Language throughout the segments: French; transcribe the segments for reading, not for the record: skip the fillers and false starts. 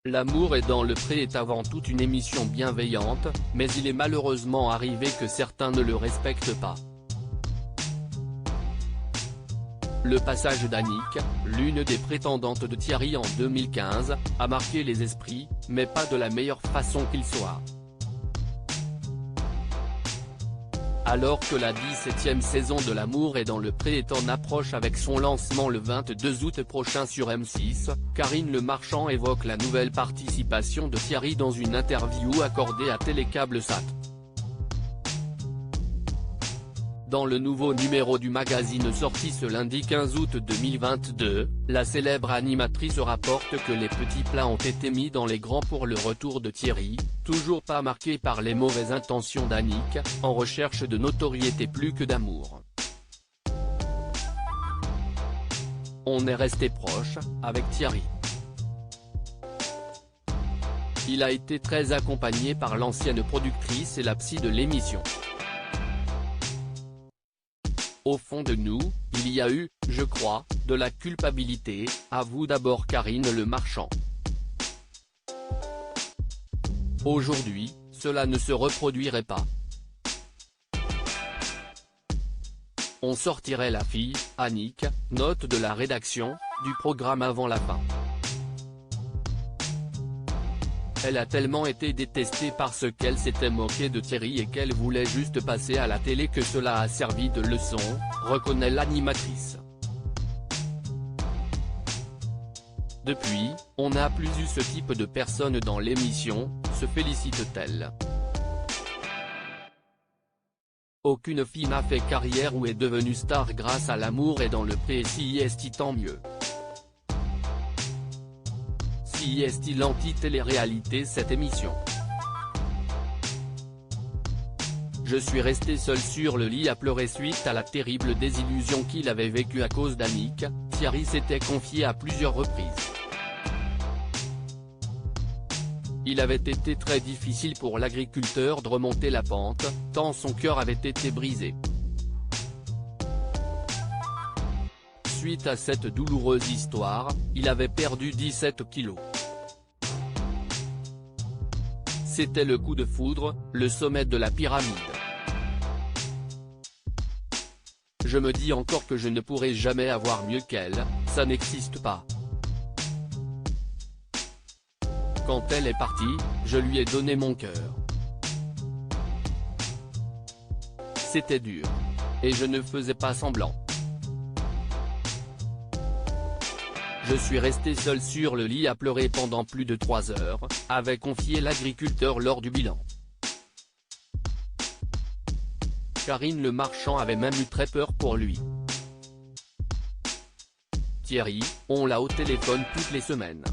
L'amour est dans le pré est avant tout une émission bienveillante, mais il est malheureusement arrivé que certains ne le respectent pas. Le passage d'Annick, l'une des prétendantes de Thierry en 2015, a marqué les esprits, mais pas de la meilleure façon qu'il soit. Alors que la 17e saison de L'amour est dans le pré est en approche avec son lancement le 22 août prochain sur M6, Karine Le Marchand évoque la nouvelle participation de Thierry dans une interview accordée à Télécable-Sat. Dans le nouveau numéro du magazine sorti ce lundi 15 août 2022, la célèbre animatrice rapporte que les petits plats ont été mis dans les grands pour le retour de Thierry, toujours pas marqué par les mauvaises intentions d'Annick, en recherche de notoriété plus que d'amour. On est resté proche, avec Thierry. Il a été très accompagné par l'ancienne productrice et la psy de l'émission. Au fond de nous, il y a eu, je crois, de la culpabilité, avoue d'abord Karine Le Marchand. Aujourd'hui, cela ne se reproduirait pas. On sortirait la fille, Annick, note de la rédaction, du programme avant la fin. Elle a tellement été détestée parce qu'elle s'était moquée de Thierry et qu'elle voulait juste passer à la télé que cela a servi de leçon, reconnaît l'animatrice. Depuis, on n'a plus eu ce type de personne dans l'émission, se félicite-t-elle. Aucune fille n'a fait carrière ou est devenue star grâce à L'amour est dans le pré et si est-il tant mieux. Si est-il l'anti-télé-réalité cette émission. Je suis resté seul sur le lit à pleurer suite à la terrible désillusion qu'il avait vécue à cause d'Annick, Thierry s'était confié à plusieurs reprises. Il avait été très difficile pour l'agriculteur de remonter la pente, tant son cœur avait été brisé. Suite à cette douloureuse histoire, il avait perdu 17 kilos. C'était le coup de foudre, le sommet de la pyramide. Je me dis encore que je ne pourrai jamais avoir mieux qu'elle, ça n'existe pas. Quand elle est partie, je lui ai donné mon cœur. C'était dur. Et je ne faisais pas semblant. Je suis resté seul sur le lit à pleurer pendant plus de 3 heures, avait confié l'agriculteur lors du bilan. Karine Le Marchand avait même eu très peur pour lui. Thierry, on l'a au téléphone toutes les semaines.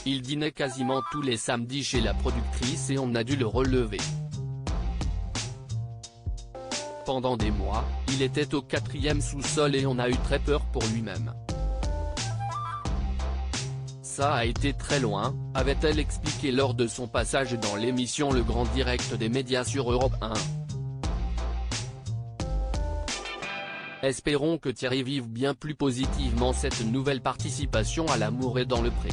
Il dînait quasiment tous les samedis chez la productrice et on a dû le relever. Pendant des mois, il était au 4e sous-sol et on a eu très peur pour lui-même. Ça a été très loin, avait-elle expliqué lors de son passage dans l'émission Le Grand Direct des médias sur Europe 1. Espérons que Thierry vive bien plus positivement cette nouvelle participation à L'amour est dans le pré.